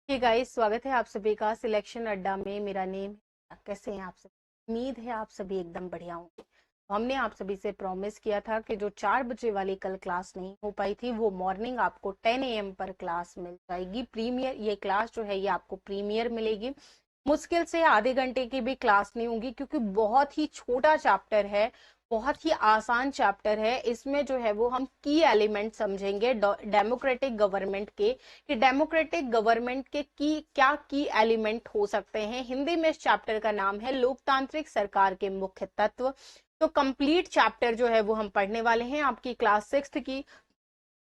Hey guys, स्वागत है आप सभी का सिलेक्शन अड्डा में। मेरा नेम है। कैसे हैं आप सभी? उम्मीद है आप सभी एकदम बढ़िया होंगे। तो हमने आप सभी से प्रॉमिस किया था कि जो 4 बजे वाली कल क्लास नहीं हो पाई थी, वो मॉर्निंग आपको 10 AM पर क्लास मिल जाएगी। प्रीमियर ये क्लास जो है ये आपको प्रीमियर मिलेगी। मुश्किल से आधे घंटे की भी क्लास नहीं होगी, क्योंकि बहुत ही छोटा चैप्टर है, बहुत ही आसान चैप्टर है। इसमें जो है वो हम की एलिमेंट समझेंगे डेमोक्रेटिक गवर्नमेंट के, कि डेमोक्रेटिक गवर्नमेंट के क्या की एलिमेंट हो सकते हैं। हिंदी में इस चैप्टर का नाम है लोकतांत्रिक सरकार के मुख्य तत्व। तो कंप्लीट चैप्टर जो है वो हम पढ़ने वाले हैं आपकी क्लास 6 की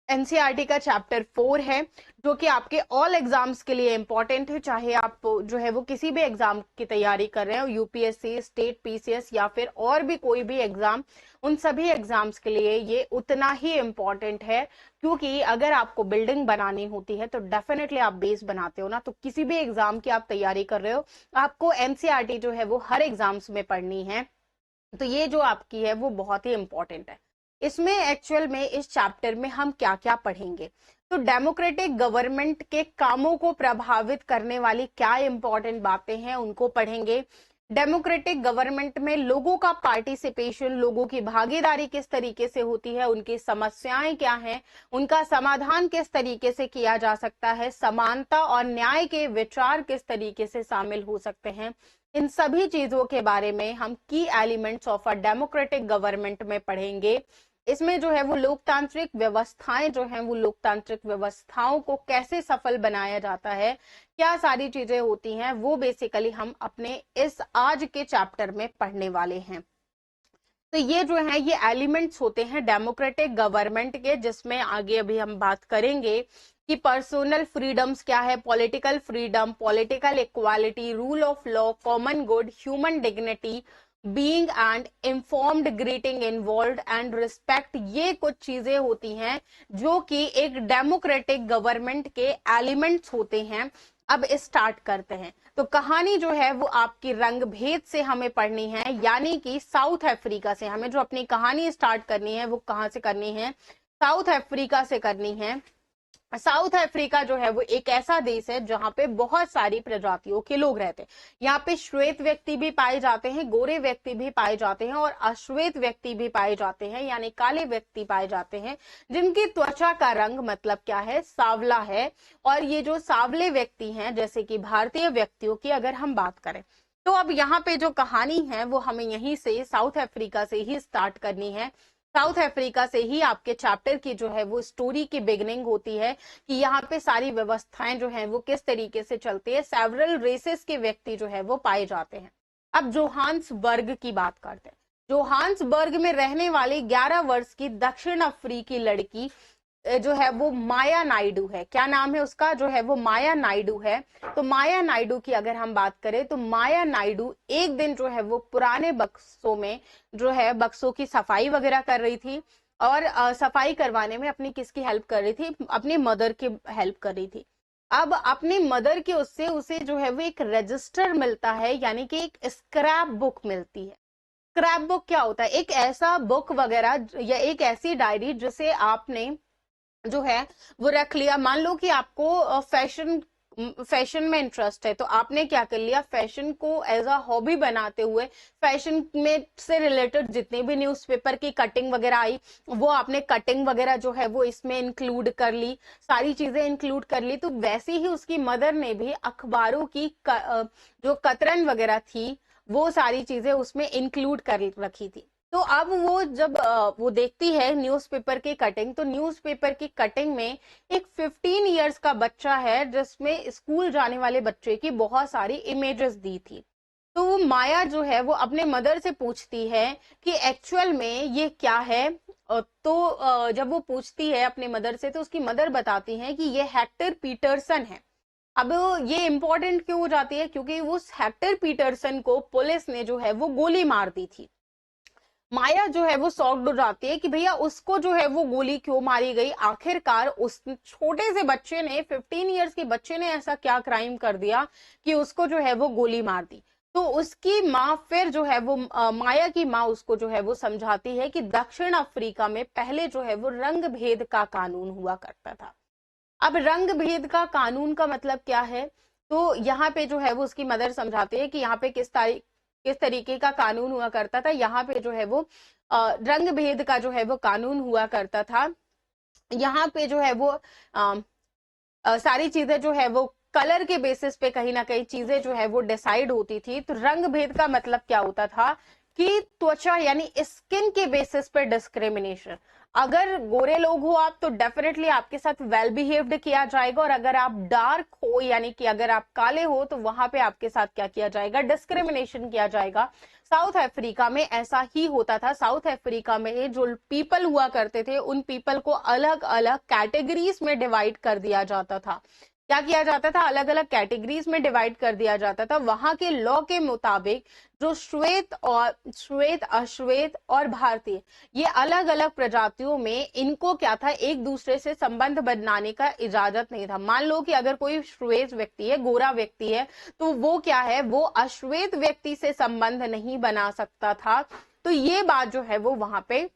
एनसीईआरटी का चैप्टर 4 है, जो कि आपके ऑल एग्जाम्स के लिए इंपॉर्टेंट है। चाहे आप जो है वो किसी भी एग्जाम की तैयारी कर रहे हो, यूपीएससी, स्टेट पीसीएस या फिर और भी कोई भी एग्जाम, उन सभी एग्जाम्स के लिए ये उतना ही इंपॉर्टेंट है। क्योंकि अगर आपको बिल्डिंग बनानी होती है तो डेफिनेटली आप बेस बनाते हो ना, तो किसी भी एग्जाम की आप तैयारी कर रहे हो, आपको एनसीईआरटी जो है वो हर एग्जाम्स में पढ़नी है। तो ये जो आपकी है वो बहुत ही इंपॉर्टेंट है। इसमें एक्चुअल में इस चैप्टर में हम क्या क्या पढ़ेंगे, तो डेमोक्रेटिक गवर्नमेंट के कामों को प्रभावित करने वाली क्या इंपॉर्टेंट बातें हैं उनको पढ़ेंगे। डेमोक्रेटिक गवर्नमेंट में लोगों का पार्टिसिपेशन, लोगों की भागीदारी किस तरीके से होती है, उनकी समस्याएं क्या हैं, उनका समाधान किस तरीके से किया जा सकता है, समानता और न्याय के विचार किस तरीके से शामिल हो सकते हैं। इन सभी चीजों के बारे में हम की elements of a democratic government में पढ़ेंगे। इसमें जो है वो लोकतांत्रिक व्यवस्थाएं जो हैं, वो लोकतांत्रिक व्यवस्थाओं को कैसे सफल बनाया जाता है, क्या सारी चीजें होती हैं, वो बेसिकली हम अपने इस आज के चैप्टर में पढ़ने वाले हैं। तो ये जो है ये एलिमेंट्स होते हैं डेमोक्रेटिक गवर्नमेंट के, जिसमें आगे अभी हम बात करेंगे कि पर्सनल फ्रीडम्स क्या है, political freedom, political equality, rule of law, common good, human dignity, being and informed, greeting, involve and respect. ये कुछ चीजें होती हैं जो कि एक डेमोक्रेटिक गवर्नमेंट के एलिमेंट्स होते हैं। अब स्टार्ट करते हैं। तो कहानी जो है वो आपकी रंग भेद से हमें पढ़नी है, यानी कि साउथ अफ्रीका से हमें जो अपनी कहानी स्टार्ट करनी है वो कहां से करनी है, साउथ अफ्रीका से करनी है। साउथ अफ्रीका जो है वो एक ऐसा देश है जहां पे बहुत सारी प्रजातियों के लोग रहते हैं। यहाँ पे श्वेत व्यक्ति भी पाए जाते हैं, गोरे व्यक्ति भी पाए जाते हैं और अश्वेत व्यक्ति भी पाए जाते हैं, यानी काले व्यक्ति पाए जाते हैं, जिनकी त्वचा का रंग मतलब क्या है, सांवला है। और ये जो सांवले व्यक्ति हैं, जैसे कि भारतीय व्यक्तियों की अगर हम बात करें, तो अब यहाँ पे जो कहानी है वो हमें यहीं से साउथ अफ्रीका से ही स्टार्ट करनी है। साउथ अफ्रीका से ही आपके चैप्टर की जो है वो स्टोरी की बिगनिंग होती है, कि यहाँ पे सारी व्यवस्थाएं जो है वो किस तरीके से चलती है। सेवरल रेसेस के व्यक्ति जो है वो पाए जाते हैं। अब जोहान्सबर्ग की बात करते हैं। जोहान्सबर्ग में रहने वाली 11 वर्ष की दक्षिण अफ्रीकी लड़की जो है वो माया नायडू है। क्या नाम है उसका, जो है वो माया नायडू है। तो माया नायडू की अगर हम बात करें तो माया नायडू एक दिन जो है वो पुराने बक्सों में जो है बक्सों की सफाई वगैरह कर रही थी, और सफाई करवाने में अपनी किसकी हेल्प कर रही थी, अपनी मदर की हेल्प कर रही थी। अब अपनी मदर के उससे उसे जो है वो एक रजिस्टर मिलता है, यानी कि एक स्क्रैप बुक मिलती है। स्क्रैप बुक क्या होता है, एक ऐसा बुक वगैरह या एक ऐसी डायरी जिसे आपने जो है वो रख लिया। मान लो कि आपको फैशन फैशन में इंटरेस्ट है, तो आपने क्या कर लिया, फैशन को एज अ हॉबी बनाते हुए फैशन में से रिलेटेड जितनी भी न्यूज़पेपर की कटिंग वगैरह आई, वो आपने कटिंग वगैरह जो है वो इसमें इंक्लूड कर ली, सारी चीजें इंक्लूड कर ली। तो वैसे ही उसकी मदर ने भी अखबारों की जो कतरन वगैरह थी, वो सारी चीजें उसमें इंक्लूड कर रखी थी। तो अब वो जब वो देखती है न्यूज़पेपर की कटिंग, तो न्यूज़पेपर की कटिंग में एक 15 इयर्स का बच्चा है, जिसमें स्कूल जाने वाले बच्चे की बहुत सारी इमेजेस दी थी। तो वो माया जो है वो अपने मदर से पूछती है कि एक्चुअल में ये क्या है। तो जब वो पूछती है अपने मदर से, तो उसकी मदर बताती है कि ये हेक्टर पीटरसन है। अब ये इंपॉर्टेंट क्यों हो जाती है, क्योंकि उस हेक्टर पीटरसन को पुलिस ने जो है वो गोली मार दी थी। माया जो है वो शॉक्ड हो जाती है कि भैया उसको जो है वो गोली क्यों मारी गई, आखिरकार उस छोटे से बच्चे ने, 15 इयर्स के बच्चे ने ऐसा क्या क्राइम कर दिया कि उसको जो है वो गोली मार दी। तो उसकी माँ फिर जो है वो माया की माँ उसको जो है वो समझाती है कि दक्षिण अफ्रीका में पहले जो है वो रंग भेद का कानून हुआ करता था। अब रंग भेद का कानून का मतलब क्या है, तो यहाँ पे जो है वो उसकी मदर समझाते हैं कि यहाँ पे किस तरीके का कानून हुआ करता था। यहाँ पे जो है वो रंग भेद का जो है वो कानून हुआ करता था। यहाँ पे जो है वो सारी चीजें जो है वो कलर के बेसिस पे कहीं ना कहीं चीजें जो है वो डिसाइड होती थी। तो रंग भेद का मतलब क्या होता था कि त्वचा यानी स्किन के बेसिस पे डिस्क्रिमिनेशन। अगर गोरे लोग हो आप तो डेफिनेटली आपके साथ वेल बिहेव्ड किया जाएगा, और अगर आप डार्क हो यानी कि अगर आप काले हो तो वहां पे आपके साथ क्या किया जाएगा, डिस्क्रिमिनेशन किया जाएगा। साउथ अफ्रीका में ऐसा ही होता था। साउथ अफ्रीका में जो पीपल हुआ करते थे उन पीपल को अलग अलग कैटेगरीज में डिवाइड कर दिया जाता था। क्या किया जाता था, अलग अलग कैटेगरीज में डिवाइड कर दिया जाता था। वहां के लॉ के मुताबिक जो श्वेत अश्वेत और भारतीय, ये अलग अलग प्रजातियों में इनको क्या था, एक दूसरे से संबंध बनाने का इजाजत नहीं था। मान लो कि अगर कोई श्वेत व्यक्ति है, गोरा व्यक्ति है, तो वो क्या है, वो अश्वेत व्यक्ति से संबंध नहीं बना सकता था। तो ये बात जो है वो वहां पे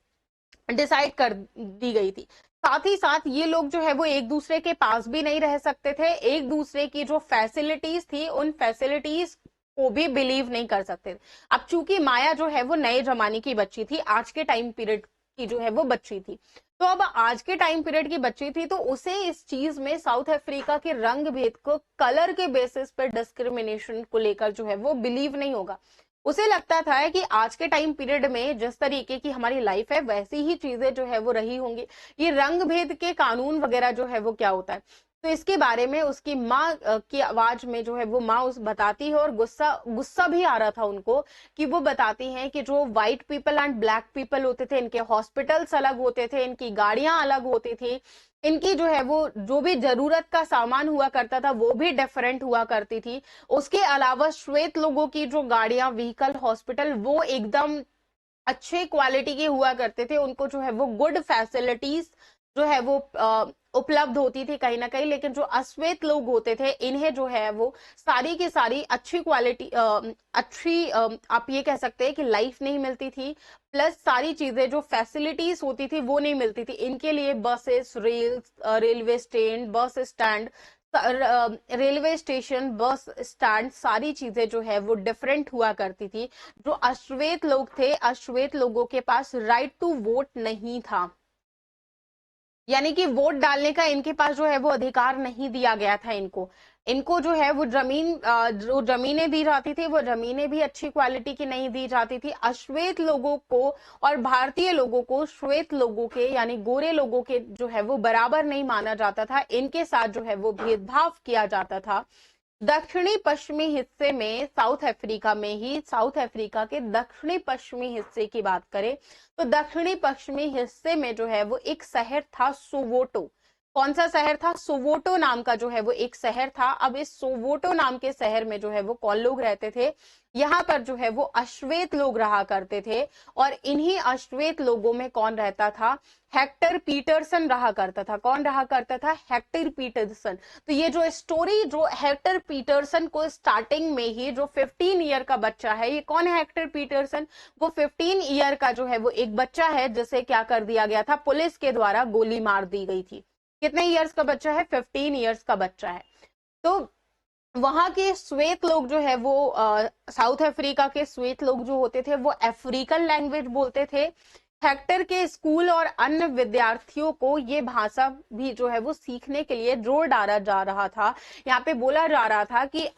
डिसाइड कर दी गई थी। साथ ही साथ ये लोग जो है वो एक दूसरे के पास भी नहीं रह सकते थे, एक दूसरे की जो फैसिलिटीज थी उन फैसिलिटीज को भी बिलीव नहीं कर सकते थे। अब चूंकि माया जो है वो नए जमाने की बच्ची थी, आज के टाइम पीरियड की जो है वो बच्ची थी, तो अब आज के टाइम पीरियड की बच्ची थी, तो उसे इस चीज में साउथ अफ्रीका के रंग भेद को कलर के बेसिस पर डिस्क्रिमिनेशन को लेकर जो है वो बिलीव नहीं होगा। उसे लगता था कि आज के टाइम पीरियड में जिस तरीके की हमारी लाइफ है वैसी ही चीजें जो है वो रही होंगी। ये रंग भेद के कानून वगैरह जो है वो क्या होता है, तो इसके बारे में उसकी माँ की आवाज में जो है वो माँ उस बताती है, और गुस्सा गुस्सा भी आ रहा था उनको, कि वो बताती हैं कि जो white people and black people होते थे, इनके हॉस्पिटल्स अलग होते थे, इनकी गाड़ियां अलग होती थी, इनकी जो है वो जो भी जरूरत का सामान हुआ करता था वो भी डिफरेंट हुआ करती थी। उसके अलावा श्वेत लोगों की जो गाड़ियां, व्हीकल, हॉस्पिटल वो एकदम अच्छे क्वालिटी के हुआ करते थे, उनको जो है वो गुड फैसिलिटीज जो है वो उपलब्ध होती थी कहीं ना कहीं। लेकिन जो अश्वेत लोग होते थे इन्हें जो है वो सारी की सारी अच्छी क्वालिटी अच्छी आप ये कह सकते हैं कि लाइफ नहीं मिलती थी, प्लस सारी चीजें जो फैसिलिटीज होती थी वो नहीं मिलती थी इनके लिए। Buses, railway stand, bus stand, railway station, bus stand, सारी चीजें जो है वो डिफरेंट हुआ करती थी। जो अश्वेत लोग थे, अश्वेत लोगों के पास राइट टू वोट नहीं था, यानी कि वोट डालने का इनके पास जो है वो अधिकार नहीं दिया गया था इनको। इनको जो है वो जो जमीनें दी जाती थी वो जमीनें भी अच्छी क्वालिटी की नहीं दी जाती थी। अश्वेत लोगों को और भारतीय लोगों को श्वेत लोगों के यानी गोरे लोगों के जो है वो बराबर नहीं माना जाता था, इनके साथ जो है वो भेदभाव किया जाता था। दक्षिणी पश्चिमी हिस्से में साउथ अफ्रीका में ही, साउथ अफ्रीका के दक्षिणी पश्चिमी हिस्से की बात करें तो दक्षिणी पश्चिमी हिस्से में जो है वो एक शहर था सोवोटो। कौन सा शहर था, सोवोटो नाम का जो है वो एक शहर था। अब इस सोवोटो नाम के शहर में जो है वो कौन लोग रहते थे, यहाँ पर जो है वो अश्वेत लोग रहा करते थे। और इन्हीं अश्वेत लोगों में कौन रहता था, हेक्टर पीटरसन रहा करता था। कौन रहा करता था, हेक्टर पीटरसन। तो ये जो स्टोरी जो हेक्टर पीटरसन को स्टार्टिंग में ही जो 15 ईयर का बच्चा है, ये कौन है हेक्टर पीटरसन, वो 15 ईयर का जो है वो एक बच्चा है जिसे क्या कर दिया गया था, पुलिस के द्वारा गोली मार दी गई थी। कितने ईयर्स का बच्चा है, 15 ईयर्स का बच्चा है। तो वहां के श्वेत लोग जो है वो साउथ अफ्रीका के श्वेत लोग जो होते थे वो अफ्रीकन लैंग्वेज बोलते थे। हेक्टर के स्कूल और अन्य विद्यार्थियों को ये भाषा भी जो है वो सीखने के लिए जोर डाला जा रहा था। यहाँ पे बोला जा रहा था कि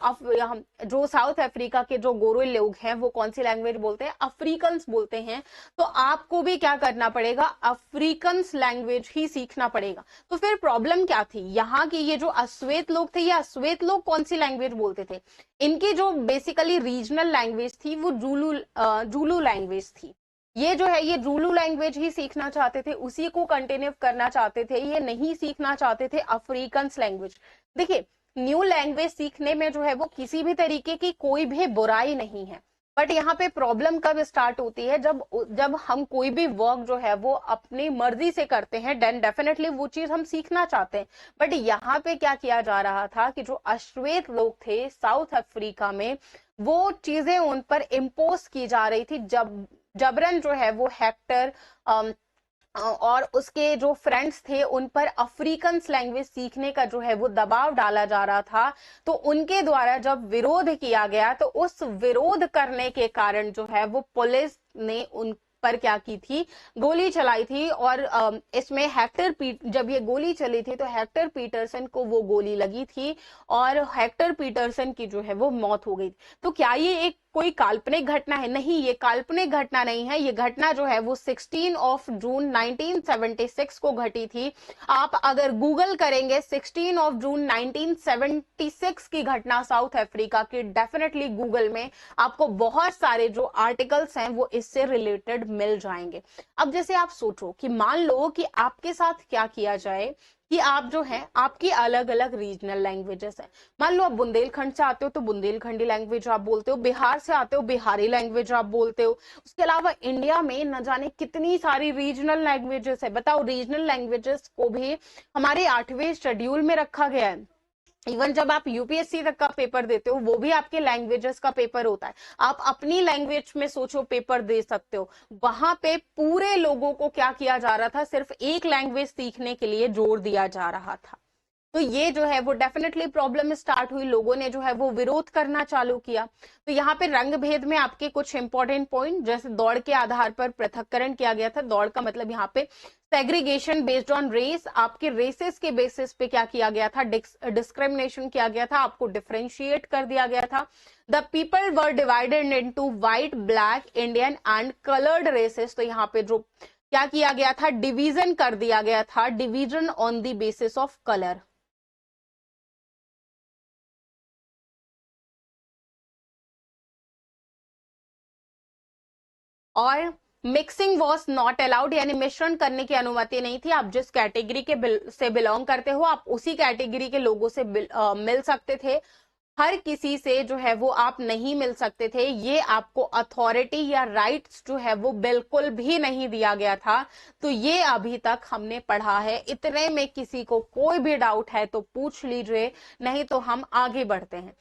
जो साउथ अफ्रीका के जो गोरे लोग हैं वो कौन सी लैंग्वेज बोलते हैं, अफ्रीकन्स बोलते हैं। तो आपको भी क्या करना पड़ेगा, अफ्रीकन्स लैंग्वेज ही सीखना पड़ेगा। तो फिर प्रॉब्लम क्या थी, यहाँ की ये जो अश्वेत लोग थे, ये अश्वेत लोग कौन सी लैंग्वेज बोलते थे, इनकी जो बेसिकली रीजनल लैंग्वेज थी वो जूलू लैंग्वेज थी। ये जो है ये जूलू लैंग्वेज ही सीखना चाहते थे, उसी को कंटिन्यू करना चाहते थे, ये नहीं सीखना चाहते थे अफ्रीकन लैंग्वेज। देखिए, न्यू लैंग्वेज सीखने में जो है वो किसी भी तरीके की कोई भी बुराई नहीं है, बट यहाँ पे प्रॉब्लम कब स्टार्ट होती है, जब जब हम कोई भी वर्क जो है वो अपनी मर्जी से करते हैं, देन डेफिनेटली वो चीज हम सीखना चाहते हैं। बट यहाँ पे क्या किया जा रहा था कि जो अश्वेत लोग थे साउथ अफ्रीका में, वो चीजें उन पर इम्पोज की जा रही थी। जबरन जो है वो हेक्टर और उसके जो फ्रेंड्स थे उन पर अफ्रीकन लैंग्वेज सीखने का जो है वो दबाव डाला जा रहा था। तो उनके द्वारा जब विरोध किया गया तो उस विरोध करने के कारण जो है वो पुलिस ने उन पर क्या की थी, गोली चलाई थी। और इसमें जब ये गोली चली थी तो हेक्टर पीटरसन को वो गोली लगी थी और हेक्टर पीटरसन की जो है वो मौत हो गई। तो क्या ये एक कोई काल्पनिक घटना है? नहीं, ये काल्पनिक घटना नहीं है। ये घटना जो है वो 16 जून 1976 को घटी थी। आप अगर गूगल करेंगे 16 जून 1976 की घटना साउथ अफ्रीका की, डेफिनेटली गूगल में आपको बहुत सारे जो आर्टिकल्स हैं वो इससे रिलेटेड मिल जाएंगे। अब जैसे आप सोचो कि मान लो कि आपके साथ क्या किया जाए कि आप जो है आपकी अलग अलग रीजनल लैंग्वेजेस है। मान लो आप बुंदेलखंड से आते हो तो बुंदेलखंडी लैंग्वेज आप बोलते हो, बिहार से आते हो बिहारी लैंग्वेज आप बोलते हो। उसके अलावा इंडिया में न जाने कितनी सारी रीजनल लैंग्वेजेस है। बताओ, रीजनल लैंग्वेजेस को भी हमारे 8वें शेड्यूल में रखा गया है। इवन जब आप यूपीएससी तक का पेपर देते हो वो भी आपके लैंग्वेजेस का पेपर होता है। आप अपनी लैंग्वेज में सोचो पेपर दे सकते हो। वहां पे पूरे लोगों को क्या किया जा रहा था, सिर्फ एक लैंग्वेज सीखने के लिए जोर दिया जा रहा था। तो ये जो है वो डेफिनेटली प्रॉब्लम स्टार्ट हुई, लोगों ने जो है वो विरोध करना चालू किया। तो यहाँ पे रंग भेद में आपके कुछ इंपॉर्टेंट पॉइंट, जैसे दौड़ के आधार पर पृथक्करण किया गया था। दौड़ का मतलब यहाँ पे सेग्रीगेशन बेस्ड ऑन रेस, आपके रेसेस के बेसिस पे क्या किया गया था, डिस्क्रिमिनेशन किया गया था, आपको डिफ्रेंशिएट कर दिया गया था। The people were divided into white, black, Indian and coloured races. तो यहाँ पे जो क्या किया गया था, डिवीजन कर दिया गया था, division on the basis of colour. और मिक्सिंग वॉज नॉट अलाउड, यानी मिश्रण करने की अनुमति नहीं थी। आप जिस कैटेगरी के से बिलोंग करते हो आप उसी कैटेगरी के लोगों से मिल सकते थे। हर किसी से जो है वो आप नहीं मिल सकते थे। ये आपको अथॉरिटी या राइट्स जो है वो बिल्कुल भी नहीं दिया गया था। तो ये अभी तक हमने पढ़ा है। इतने में किसी को कोई भी डाउट है तो पूछ लीजिए, नहीं तो हम आगे बढ़ते हैं।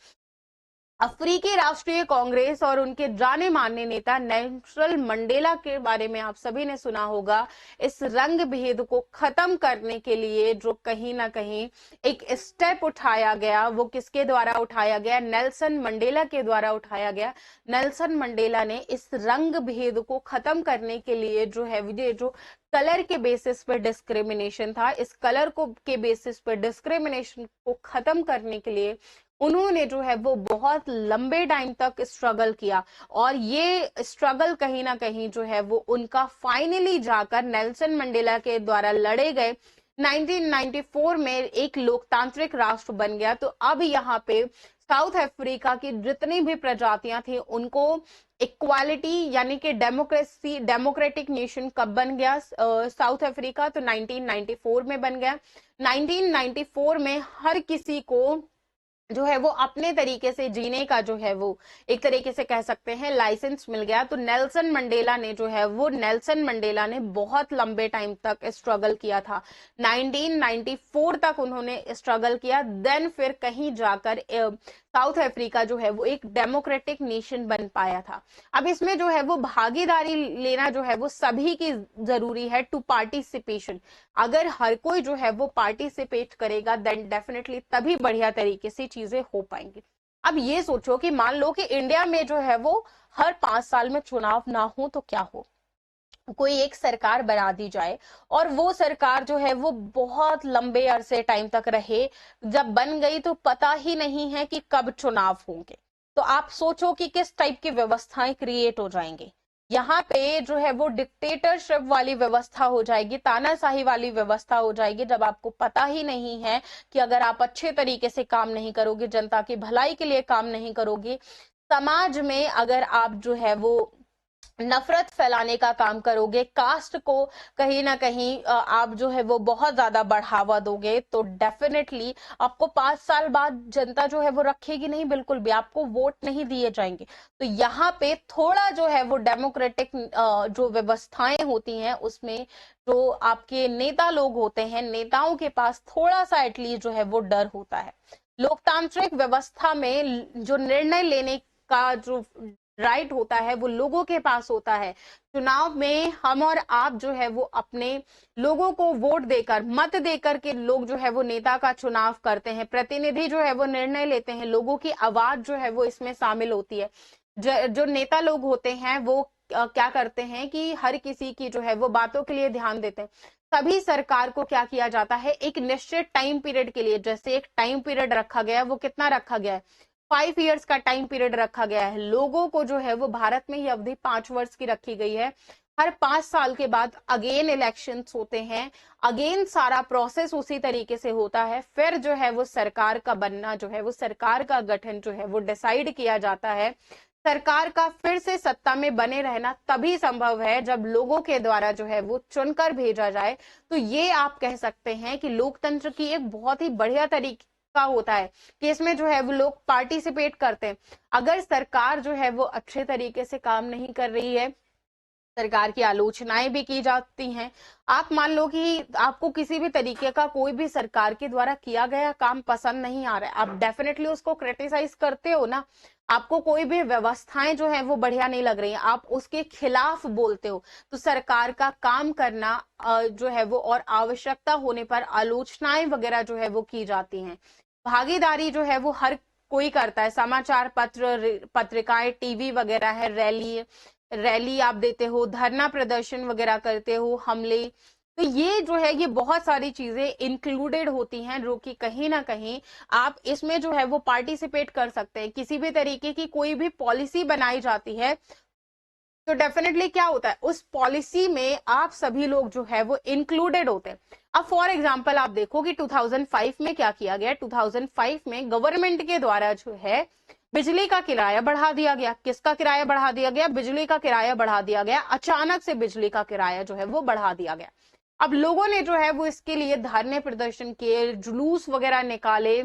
अफ्रीकी राष्ट्रीय कांग्रेस और उनके जाने माने नेता नेल्सन मंडेला के बारे में आप सभी ने सुना होगा। इस रंग भेद को खत्म करने के लिए जो कहीं ना कहीं एक स्टेप उठाया गया, वो किसके द्वारा उठाया गया, नेल्सन मंडेला के द्वारा उठाया गया। नेल्सन मंडेला ने इस रंग भेद को खत्म करने के लिए जो है ये जो कलर के बेसिस पर डिस्क्रिमिनेशन था, इस कलर को के बेसिस पर डिस्क्रिमिनेशन को खत्म करने के लिए उन्होंने जो है वो बहुत लंबे टाइम तक स्ट्रगल किया। और ये स्ट्रगल कहीं ना कहीं जो है वो उनका फाइनली जाकर नेल्सन मंडेला के द्वारा लड़े गए 1994 में एक लोकतांत्रिक राष्ट्र बन गया। तो अब यहाँ पे साउथ अफ्रीका की जितनी भी प्रजातियां थी उनको इक्वालिटी यानी कि डेमोक्रेसी, डेमोक्रेटिक नेशन कब बन गया साउथ अफ्रीका, तो 1994 में बन गया। 1994 में हर किसी को जो है वो अपने तरीके से जीने का जो है वो एक तरीके से कह सकते हैं लाइसेंस मिल गया। तो नेल्सन मंडेला ने बहुत लंबे टाइम तक स्ट्रगल किया था। 1994 तक उन्होंने स्ट्रगल किया। देन फिर कहीं जाकर साउथ अफ्रीका जो है वो एक डेमोक्रेटिक नेशन बन पाया था। अब इसमें जो है वो भागीदारी लेना जो है वो सभी की जरूरी है, टू पार्टिसिपेशन। अगर हर कोई जो है वो पार्टिसिपेट करेगा देन डेफिनेटली तभी बढ़िया तरीके से चीजें हो पाएंगी। अब ये सोचो कि मान लो कि इंडिया में जो है वो हर 5 साल में चुनाव ना हो तो क्या हो, कोई एक सरकार बना दी जाए और वो सरकार जो है वो बहुत लंबे अरसे टाइम तक रहे। जब बन गई तो पता ही नहीं है कि कब चुनाव होंगे। तो आप सोचो कि किस टाइप की व्यवस्थाएं क्रिएट हो जाएंगी। यहाँ पे जो है वो डिक्टेटरशिप वाली व्यवस्था हो जाएगी, तानाशाही वाली व्यवस्था हो जाएगी, जब आपको पता ही नहीं है कि अगर आप अच्छे तरीके से काम नहीं करोगे, जनता की भलाई के लिए काम नहीं करोगे, समाज में अगर आप जो है वो नफरत फैलाने का काम करोगे, कास्ट को कहीं ना कहीं आप जो है वो बहुत ज्यादा बढ़ावा दोगे, तो डेफिनेटली आपको 5 साल बाद जनता जो है वो रखेगी नहीं, बिल्कुल भी आपको वोट नहीं दिए जाएंगे। तो यहाँ पे थोड़ा जो है वो डेमोक्रेटिक जो व्यवस्थाएं होती हैं उसमें जो आपके नेता लोग होते हैं, नेताओं के पास थोड़ा सा एटलीस्ट जो है वो डर होता है। लोकतांत्रिक व्यवस्था में जो निर्णय लेने का जो राइट होता है वो लोगों के पास होता है। चुनाव में हम और आप जो है वो अपने लोगों को वोट देकर, मत देकर के लोग जो है वो नेता का चुनाव करते हैं, प्रतिनिधि जो है वो निर्णय लेते हैं, लोगों की आवाज जो है वो इसमें शामिल होती है। जो नेता लोग होते हैं वो क्या करते हैं कि हर किसी की जो है वो बातों के लिए ध्यान देते हैं। तभी सरकार को क्या किया जाता है, एक निश्चित टाइम पीरियड के लिए, जैसे एक टाइम पीरियड रखा गया है, वो कितना रखा गया है, 5 इयर्स का टाइम पीरियड रखा गया है। लोगों को जो है वो भारत में ही अवधि 5 वर्ष की रखी गई है। हर 5 साल के बाद अगेन इलेक्शंस होते हैं, अगेन सारा प्रोसेस उसी तरीके से होता है। फिर जो है वो सरकार का बनना जो है वो, सरकार का गठन जो है वो डिसाइड किया जाता है। सरकार का फिर से सत्ता में बने रहना तभी संभव है जब लोगों के द्वारा जो है वो चुनकर भेजा जाए। तो ये आप कह सकते हैं कि लोकतंत्र की एक बहुत ही बढ़िया तरीका होता है कि इसमें जो है वो लोग पार्टिसिपेट करते हैं। अगर सरकार जो है वो अच्छे तरीके से काम नहीं कर रही है, सरकार की आलोचनाएं भी की जाती हैं। आप मान लो कि आपको किसी भी तरीके का कोई भी सरकार के द्वारा किया गया काम पसंद नहीं आ रहा है, आप डेफिनेटली उसको क्रिटिसाइज करते हो ना। आपको कोई भी व्यवस्थाएं जो है वो बढ़िया नहीं लग रही हैं, आप उसके खिलाफ बोलते हो। तो सरकार का काम करना जो है वो, और आवश्यकता होने पर आलोचनाएं वगैरह जो है वो की जाती हैं। भागीदारी जो है वो हर कोई करता है, समाचार पत्र, पत्रिकाएं, टीवी वगैरह है, रैली रैली आप देते हो, धरना प्रदर्शन वगैरह करते हो, हमले। तो ये जो है ये बहुत सारी चीजें इंक्लूडेड होती हैं जो कि कहीं ना कहीं आप इसमें जो है वो पार्टिसिपेट कर सकते हैं। किसी भी तरीके की कोई भी पॉलिसी बनाई जाती है तो डेफिनेटली क्या होता है, उस पॉलिसी में आप सभी लोग जो है वो इंक्लूडेड होते हैं। अब फॉर एग्जांपल आप देखो कि 2005 में क्या किया गया। 2005 में गवर्नमेंट के द्वारा जो है बिजली का किराया बढ़ा दिया गया। किसका किराया बढ़ा दिया गया? बिजली का किराया बढ़ा दिया गया। अचानक से बिजली का किराया जो है वो बढ़ा दिया गया। अब लोगों ने जो है वो इसके लिए धरने प्रदर्शन किए, जुलूस वगैरह निकाले,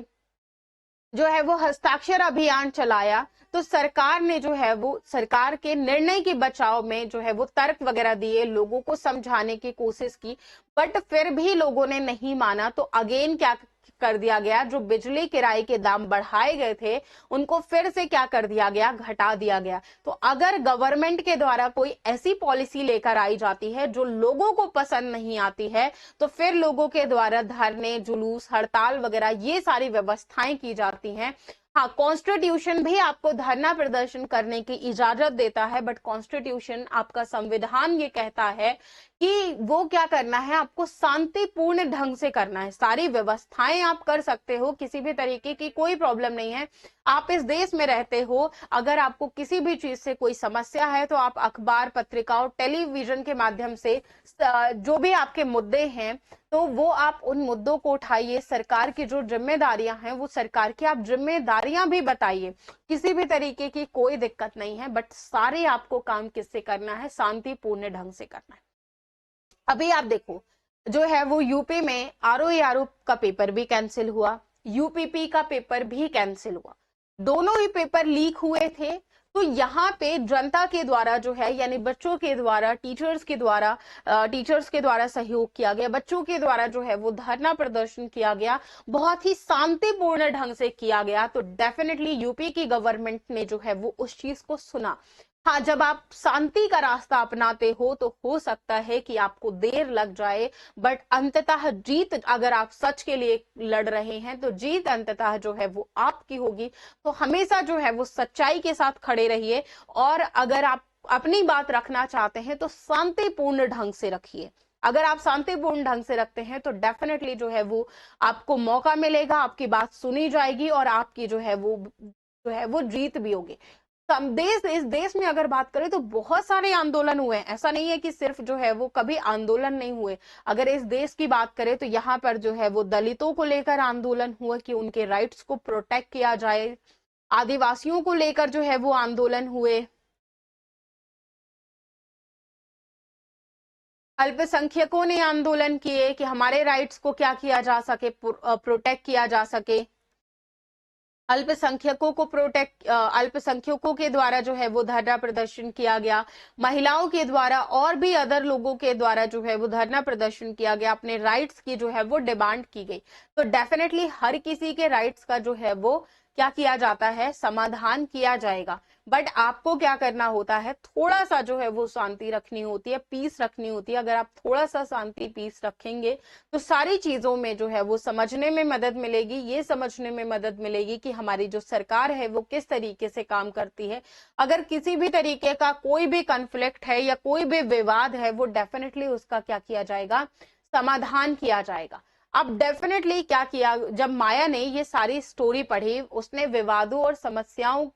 जो है वो हस्ताक्षर अभियान चलाया। तो सरकार ने जो है वो, सरकार के निर्णय के बचाव में जो है वो तर्क वगैरह दिए, लोगों को समझाने की कोशिश की, बट फिर भी लोगों ने नहीं माना। तो अगेन क्या कर दिया गया, जो बिजली किराए के दाम बढ़ाए गए थे उनको फिर से क्या कर दिया गया, घटा दिया गया। तो अगर गवर्नमेंट के द्वारा कोई ऐसी पॉलिसी लेकर आई जाती है जो लोगों को पसंद नहीं आती है, तो फिर लोगों के द्वारा धरने, जुलूस, हड़ताल वगैरह ये सारी व्यवस्थाएं की जाती हैं। हाँ, कॉन्स्टिट्यूशन भी आपको धरना प्रदर्शन करने की इजाजत देता है, बट कॉन्स्टिट्यूशन, आपका संविधान ये कहता है कि वो क्या करना है, आपको शांतिपूर्ण ढंग से करना है। सारी व्यवस्थाएं आप कर सकते हो, किसी भी तरीके की कोई प्रॉब्लम नहीं है। आप इस देश में रहते हो, अगर आपको किसी भी चीज से कोई समस्या है तो आप अखबार, पत्रिकाओं, टेलीविजन के माध्यम से जो भी आपके मुद्दे हैं तो वो आप उन मुद्दों को उठाइए। सरकार की जो जिम्मेदारियां हैं वो सरकार की आप जिम्मेदारियां भी बताइए। किसी भी तरीके की कोई दिक्कत नहीं है, बट सारे आपको काम किससे करना है, शांतिपूर्ण ढंग से करना है। अभी आप देखो जो है वो यूपी में आरओ का पेपर भी कैंसिल हुआ, यूपीपी का पेपर भी कैंसिल हुआ, दोनों ही पेपर लीक हुए थे। तो यहाँ पे जनता के द्वारा जो है, यानी बच्चों के द्वारा, टीचर्स के द्वारा सहयोग किया गया, बच्चों के द्वारा जो है वो धरना प्रदर्शन किया गया, बहुत ही शांतिपूर्ण ढंग से किया गया। तो डेफिनेटली यूपी की गवर्नमेंट ने जो है वो उस चीज को सुना। हाँ, जब आप शांति का रास्ता अपनाते हो तो हो सकता है कि आपको देर लग जाए, बट अंततः जीत, अगर आप सच के लिए लड़ रहे हैं तो जीत अंततः जो है वो आपकी होगी। तो हमेशा जो है वो सच्चाई के साथ खड़े रहिए, और अगर आप अपनी बात रखना चाहते हैं तो शांतिपूर्ण ढंग से रखिए। अगर आप शांतिपूर्ण ढंग से रखते हैं तो डेफिनेटली जो है वो आपको मौका मिलेगा, आपकी बात सुनी जाएगी, और आपकी जो है वो जीत भी होगी। इस देश में अगर बात करें तो बहुत सारे आंदोलन हुए हैं, ऐसा नहीं है कि सिर्फ जो है वो कभी आंदोलन नहीं हुए। अगर इस देश की बात करें तो यहाँ पर जो है वो दलितों को लेकर आंदोलन हुआ कि उनके राइट्स को प्रोटेक्ट किया जाए, आदिवासियों को लेकर जो है वो आंदोलन हुए, अल्पसंख्यकों ने आंदोलन किए कि हमारे राइट्स को क्या किया जा सके, प्रोटेक्ट किया जा सके। अल्पसंख्यकों के द्वारा जो है वो धरना प्रदर्शन किया गया, महिलाओं के द्वारा और भी अदर लोगों के द्वारा जो है वो धरना प्रदर्शन किया गया, अपने राइट्स की जो है वो डिमांड की गई। तो डेफिनेटली हर किसी के राइट्स का जो है वो क्या किया जाता है, समाधान किया जाएगा। बट आपको क्या करना होता है, थोड़ा सा जो है वो शांति रखनी होती है, पीस रखनी होती है। अगर आप थोड़ा सा शांति पीस रखेंगे तो सारी चीजों में जो है वो समझने में मदद मिलेगी, ये समझने में मदद मिलेगी कि हमारी जो सरकार है वो किस तरीके से काम करती है। अगर किसी भी तरीके का कोई भी कॉन्फ्लिक्ट है या कोई भी विवाद है, वो डेफिनेटली उसका क्या किया जाएगा, समाधान किया जाएगा। अब डेफिनेटली क्या किया, जब माया ने ये सारी स्टोरी पढ़ी, उसने विवादों और समस्याओं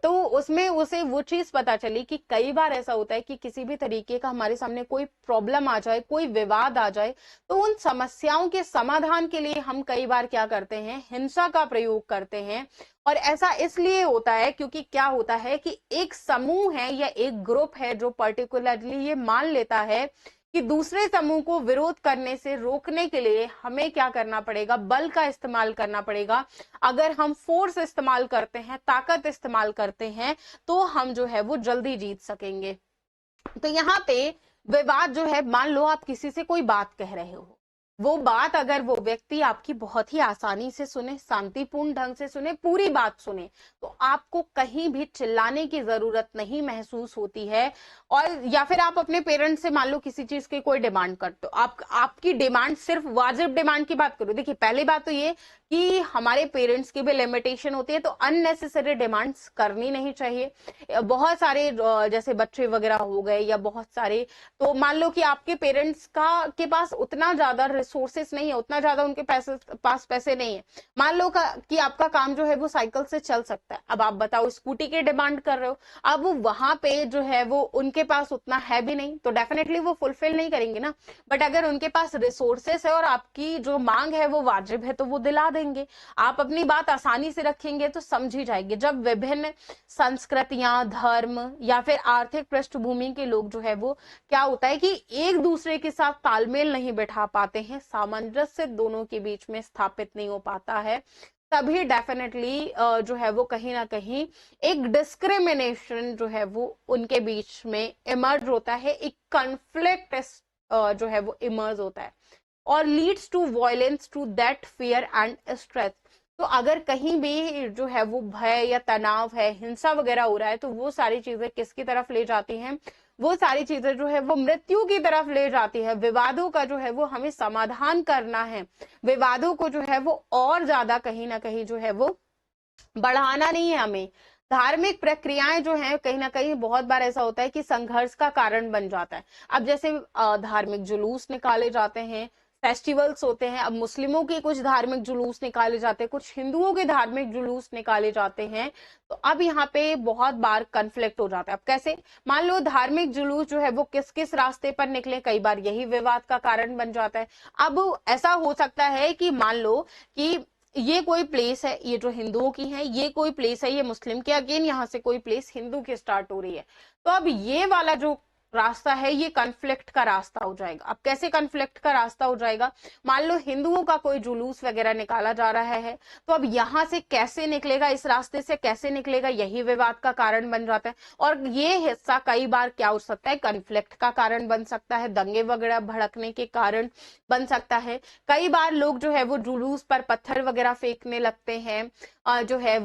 तो उसमें उसे वो चीज पता चली कि कई बार ऐसा होता है कि किसी भी तरीके का हमारे सामने कोई प्रॉब्लम आ जाए, कोई विवाद आ जाए, तो उन समस्याओं के समाधान के लिए हम कई बार क्या करते हैं, हिंसा का प्रयोग करते हैं। और ऐसा इसलिए होता है क्योंकि क्या होता है कि एक समूह है या एक ग्रुप है जो पर्टिकुलरली ये मान लेता है कि दूसरे समूह को विरोध करने से रोकने के लिए हमें क्या करना पड़ेगा, बल का इस्तेमाल करना पड़ेगा। अगर हम फोर्स इस्तेमाल करते हैं, ताकत इस्तेमाल करते हैं, तो हम जो है वो जल्दी जीत सकेंगे। तो यहाँ पे विवाद जो है, मान लो आप किसी से कोई बात कह रहे हो, वो बात अगर वो व्यक्ति आपकी बहुत ही आसानी से सुने, शांतिपूर्ण ढंग से सुने, पूरी बात सुने, तो आपको कहीं भी चिल्लाने की जरूरत नहीं महसूस होती है। और या फिर आप अपने पेरेंट्स से मान लो किसी चीज की कोई डिमांड करते हो, आपकी डिमांड सिर्फ वाजिब डिमांड की बात करो। देखिए पहली बात तो ये कि हमारे पेरेंट्स की भी लिमिटेशन होती है, तो अननेसेसरी डिमांड्स करनी नहीं चाहिए। बहुत सारे जैसे बच्चे वगैरह हो गए या बहुत सारे, तो मान लो कि आपके पेरेंट्स का के पास उतना ज्यादा रिसोर्सेस नहीं है, उतना ज्यादा उनके पास पैसे नहीं है। मान लो कि आपका काम जो है वो साइकिल से चल सकता है, अब आप बताओ स्कूटी की डिमांड कर रहे हो, अब वहां पे जो है वो उनके पास उतना है भी नहीं, तो डेफिनेटली वो फुलफिल नहीं करेंगे ना। बट अगर उनके पास रिसोर्सेस है और आपकी जो मांग है वो वाजिब है, तो वो दिला देंगे। आप अपनी बात आसानी से रखेंगे तो समझी जाएगी। जब विभिन्न संस्कृतियां, धर्म या फिर आर्थिक पृष्ठभूमि के लोग जो है वो क्या होता है कि एक दूसरे के साथ तालमेल नहीं बैठा पाते हैं, सामंजस्य दोनों के बीच में स्थापित नहीं हो पाता है, तभी डेफिनेटली जो है वो कहीं ना कहीं एक डिस्क्रिमिनेशन जो है वो उनके बीच में इमर्ज होता है, एक कॉन्फ्लिक्ट जो है वो इमर्ज होता है और leads to violence, to that fear and stress. तो अगर कहीं भी जो है वो भय या तनाव है, हिंसा वगैरह हो रहा है, तो वो सारी चीजें किसकी तरफ ले जाती हैं, वो सारी चीजें जो है वो मृत्यु की तरफ ले जाती है। विवादों का जो है वो हमें समाधान करना है, विवादों को जो है वो और ज्यादा कहीं ना कहीं जो है वो बढ़ाना नहीं है हमें। धार्मिक प्रक्रियाएं जो हैं कहीं ना कहीं बहुत बार ऐसा होता है कि संघर्ष का कारण बन जाता है। अब जैसे धार्मिक जुलूस निकाले जाते हैं, फेस्टिवल्स होते हैं, अब मुस्लिमों के कुछ धार्मिक जुलूस निकाले जाते हैं, कुछ हिंदुओं के धार्मिक जुलूस निकाले जाते हैं, तो अब यहाँ पे बहुत बार कन्फ्लिक्ट हो जाता है। अब कैसे, मान लो धार्मिक जुलूस जो है वो किस किस रास्ते पर निकले, कई बार यही विवाद का कारण बन जाता है। अब ऐसा हो सकता है कि मान लो कि ये कोई प्लेस है, ये जो हिंदुओं की है, ये कोई प्लेस है ये मुस्लिम की, अगेन यहाँ से कोई प्लेस हिंदू की स्टार्ट हो रही है, तो अब ये वाला जो रास्ता है ये कन्फ्लिक्ट का रास्ता हो जाएगा। अब कैसे कन्फ्लिक्ट का रास्ता हो जाएगा, मान लो हिंदुओं का कोई जुलूस वगैरह निकाला जा रहा है, तो अब यहाँ से कैसे निकलेगा, इस रास्ते से कैसे निकलेगा, यही विवाद का कारण बन जाता है। और ये हिस्सा कई बार क्या हो सकता है, कन्फ्लिक्ट का कारण बन सकता है, दंगे वगैरह भड़कने के कारण बन सकता है। कई बार लोग जो है वो जुलूस पर पत्थर वगैरह फेंकने लगते हैं, जो है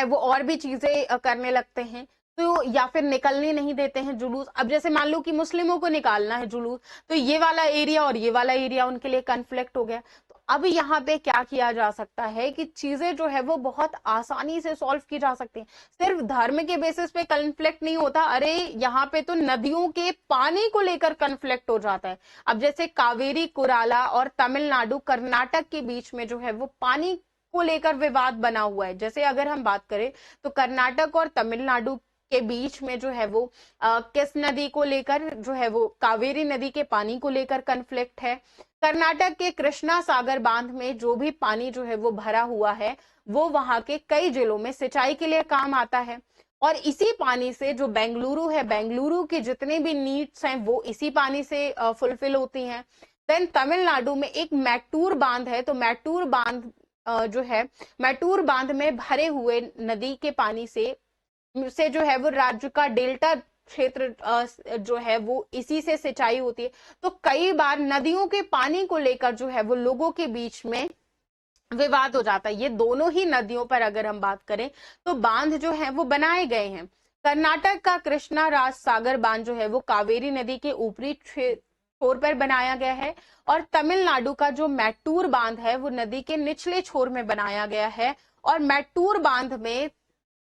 वो और भी चीजें करने लगते हैं, तो या फिर निकलने नहीं देते हैं जुलूस। अब जैसे मान लो कि मुस्लिमों को निकालना है जुलूस, तो ये वाला एरिया और ये वाला एरिया उनके लिए कन्फ्लिक्ट हो गया। तो अब यहाँ पे क्या किया जा सकता है कि चीजें जो है वो बहुत आसानी से सॉल्व की जा सकती हैं। सिर्फ धर्म के बेसिस पे कन्फ्लिक्ट नहीं होता, अरे यहाँ पे तो नदियों के पानी को लेकर कन्फ्लिक्ट हो जाता है। अब जैसे कावेरी कुराला और तमिलनाडु कर्नाटक के बीच में जो है वो पानी को लेकर विवाद बना हुआ है। जैसे अगर हम बात करें तो कर्नाटक और तमिलनाडु के बीच में जो है वो किस नदी को लेकर जो है वो कावेरी नदी के पानी को लेकर कन्फ्लिक्ट है। कर्नाटक के कृष्णा सागर बांध में जो भी पानी जो है वो भरा हुआ है, वो वहां के कई जिलों में सिंचाई के लिए काम आता है, और इसी पानी से जो बेंगलुरु है, बेंगलुरु की जितने भी नीड्स हैं वो इसी पानी से फुलफिल होती हैं। देन तमिलनाडु में एक मैटूर बांध है, तो मैटूर बांध जो है, मैटूर बांध में भरे हुए नदी के पानी से जो है वो राज्य का डेल्टा क्षेत्र जो है वो इसी से सिंचाई होती है। तो कई बार नदियों के पानी को लेकर जो है वो लोगों के बीच में विवाद हो जाता है। ये दोनों ही नदियों पर अगर हम बात करें तो बांध जो है वो बनाए गए हैं। कर्नाटक का कृष्णा राज सागर बांध जो है वो कावेरी नदी के ऊपरी छोर पर बनाया गया है, और तमिलनाडु का जो मैट्टूर बांध है वो नदी के निचले छोर में बनाया गया है। और मैट्टूर बांध में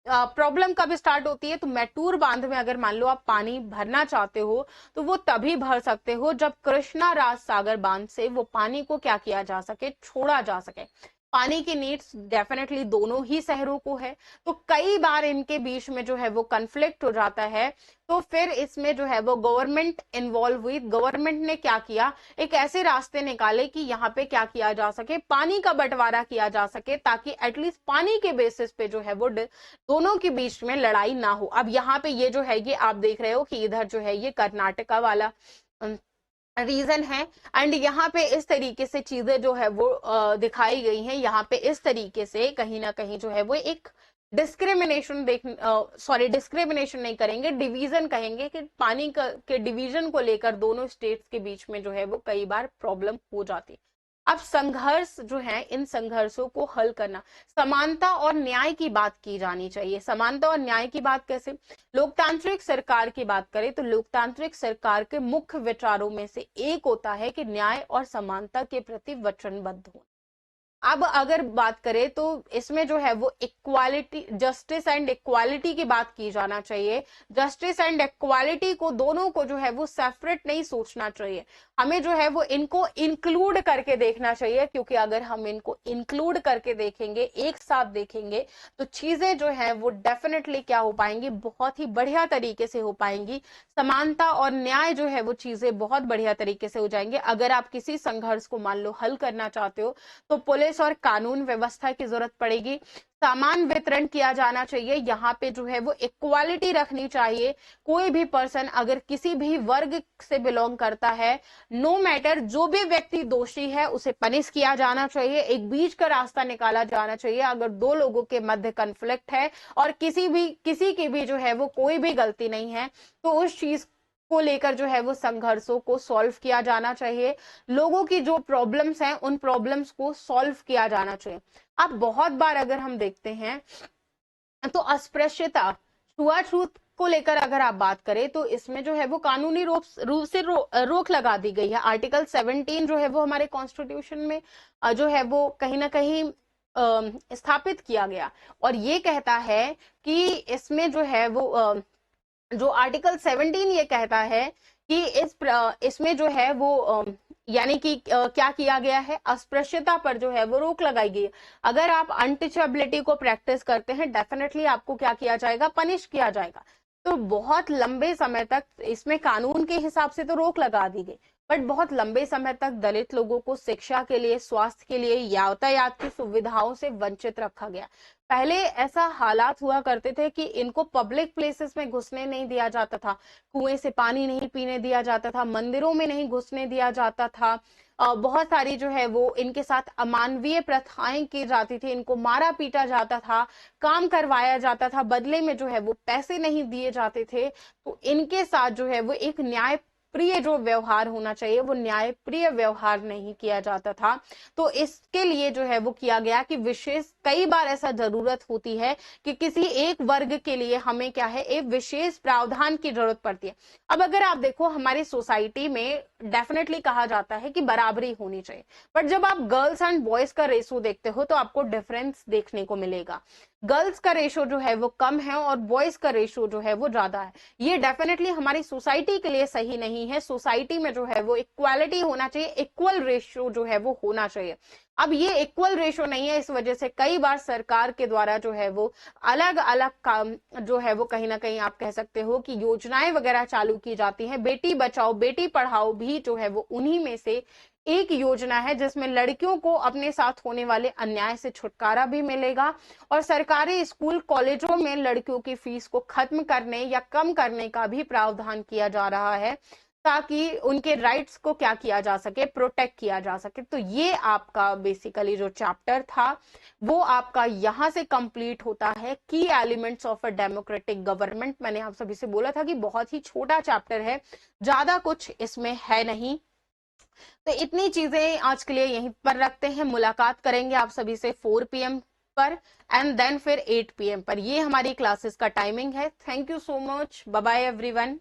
प्रॉब्लम कब स्टार्ट होती है, तो मैट्टूर बांध में अगर मान लो आप पानी भरना चाहते हो तो वो तभी भर सकते हो जब कृष्णा राज सागर बांध से वो पानी को क्या किया जा सके, छोड़ा जा सके। पानी की नीड्स डेफिनेटली दोनों ही शहरों को है, तो कई बार इनके बीच में जो है वो कन्फ्लिक्ट हो जाता है। तो फिर इसमें जो है वो गवर्नमेंट इन्वॉल्व हुई। गवर्नमेंट ने क्या किया, एक ऐसे रास्ते निकाले कि यहाँ पे क्या किया जा सके, पानी का बंटवारा किया जा सके, ताकि एटलीस्ट पानी के बेसिस पे जो है वो दोनों के बीच में लड़ाई ना हो। अब यहाँ पे ये जो है ये आप देख रहे हो कि इधर जो है ये कर्नाटका वाला रीजन है, एंड यहाँ पे इस तरीके से चीजें जो है वो दिखाई गई हैं। यहाँ पे इस तरीके से कहीं ना कहीं जो है वो एक डिस्क्रिमिनेशन डिस्क्रिमिनेशन नहीं करेंगे, डिवीजन कहेंगे कि पानी के डिवीजन को लेकर दोनों स्टेट्स के बीच में जो है वो कई बार प्रॉब्लम हो जाती है। अब संघर्ष जो है, इन संघर्षों को हल करना, समानता और न्याय की बात की जानी चाहिए। समानता और न्याय की बात कैसे, लोकतांत्रिक सरकार की बात करें तो लोकतांत्रिक सरकार के मुख्य विचारों में से एक होता है कि न्याय और समानता के प्रति वचनबद्ध हो। अब अगर बात करें तो इसमें जो है वो इक्वालिटी, जस्टिस एंड इक्वालिटी की बात की जाना चाहिए। जस्टिस एंड इक्वालिटी को दोनों को जो है वो सेपरेट नहीं सोचना चाहिए, हमें जो है वो इनको इंक्लूड करके देखना चाहिए, क्योंकि अगर हम इनको इंक्लूड करके देखेंगे, एक साथ देखेंगे, तो चीजें जो है वो डेफिनेटली क्या हो पाएंगी, बहुत ही बढ़िया तरीके से हो पाएंगी। समानता और न्याय जो है वो चीजें बहुत बढ़िया तरीके से हो जाएंगे। अगर आप किसी संघर्ष को मान लो हल करना चाहते हो तो पुलिस और कानून व्यवस्था की जरूरत पड़ेगी। समान वितरण किया जाना चाहिए, यहाँ पे जो है वो इक्वालिटी रखनी चाहिए। कोई भी पर्सन अगर किसी भी वर्ग से बिलोंग करता है, नो मैटर जो भी व्यक्ति दोषी है उसे पनिश किया जाना चाहिए, एक बीच का रास्ता निकाला जाना चाहिए। अगर दो लोगों के मध्य कन्फ्लिक्ट है और किसी की भी जो है वो कोई भी गलती नहीं है, तो उस चीज को लेकर जो है वो संघर्षों को सॉल्व किया जाना चाहिए। लोगों की जो प्रॉब्लम्स हैं उन प्रॉब्लम्स को सॉल्व किया जाना चाहिए। अब बहुत बार अगर हम देखते हैं तो अस्पृश्यता, छुआछूत को लेकर अगर आप बात करें तो इसमें जो है वो कानूनी रूप से रोक लगा दी गई है। आर्टिकल 17 जो है वो हमारे कॉन्स्टिट्यूशन में जो है वो कहीं ना कहीं स्थापित किया गया, और ये कहता है कि इसमें जो है वो जो आर्टिकल 17 ये कहता है कि इसमें जो है वो यानी कि क्या किया गया है, अस्पृश्यता पर जो है वो रोक लगाई गई है। अगर आप अनटचेबिलिटी को प्रैक्टिस करते हैं, डेफिनेटली आपको क्या किया जाएगा, पनिश किया जाएगा। तो बहुत लंबे समय तक इसमें कानून के हिसाब से तो रोक लगा दी गई, बट बहुत लंबे समय तक दलित लोगों को शिक्षा के लिए, स्वास्थ्य के लिए, यातायात की सुविधाओं से वंचित रखा गया। पहले ऐसा हालात हुआ करते थे कि इनको पब्लिक प्लेसेस में घुसने नहीं दिया जाता था, कुएं से पानी नहीं पीने दिया जाता था, मंदिरों में नहीं घुसने दिया जाता था, बहुत सारी जो है वो इनके साथ अमानवीय प्रथाएं की जाती थी, इनको मारा पीटा जाता था, काम करवाया जाता था, बदले में जो है वो पैसे नहीं दिए जाते थे। तो इनके साथ जो है वो एक न्याय प्रिय जो व्यवहार होना चाहिए वो न्याय प्रिय व्यवहार नहीं किया जाता था। तो इसके लिए जो है वो किया गया कि विशेष, कई बार ऐसा जरूरत होती है कि किसी एक वर्ग के लिए हमें क्या है, एक विशेष प्रावधान की जरूरत पड़ती है। अब अगर आप देखो हमारी सोसाइटी में डेफिनेटली कहा जाता है कि बराबरी होनी चाहिए, बट जब आप गर्ल्स एंड बॉयज का रेशो देखते हो तो आपको डिफरेंस देखने को मिलेगा। गर्ल्स का रेशो जो है वो कम है और बॉयज का रेशो जो है वो ज्यादा है। ये डेफिनेटली हमारी सोसाइटी के लिए सही नहीं है। सोसाइटी में जो है वो इक्वालिटी होना चाहिए, इक्वल रेशो जो है वो होना चाहिए। अब ये इक्वल रेशो नहीं है, इस वजह से कई बार सरकार के द्वारा जो है वो अलग अलग काम जो है वो कहीं ना कहीं आप कह सकते हो कि योजनाएं वगैरह चालू की जाती हैं। बेटी बचाओ बेटी पढ़ाओ भी जो है वो उन्हीं में से एक योजना है, जिसमें लड़कियों को अपने साथ होने वाले अन्याय से छुटकारा भी मिलेगा, और सरकारी स्कूल कॉलेजों में लड़कियों की फीस को खत्म करने या कम करने का भी प्रावधान किया जा रहा है। ताकि उनके राइट्स को क्या किया जा सके, प्रोटेक्ट किया जा सके। तो ये आपका बेसिकली जो चैप्टर था वो आपका यहां से कंप्लीट होता है, की elements of a democratic government. मैंने आप सभी से बोला था कि बहुत ही छोटा चैप्टर है, ज्यादा कुछ इसमें है नहीं। तो इतनी चीजें आज के लिए यहीं पर रखते हैं, मुलाकात करेंगे आप सभी से 4 PM पर एंड देन फिर 8 PM पर। ये हमारी क्लासेस का टाइमिंग है। Thank you so much, bye bye everyone.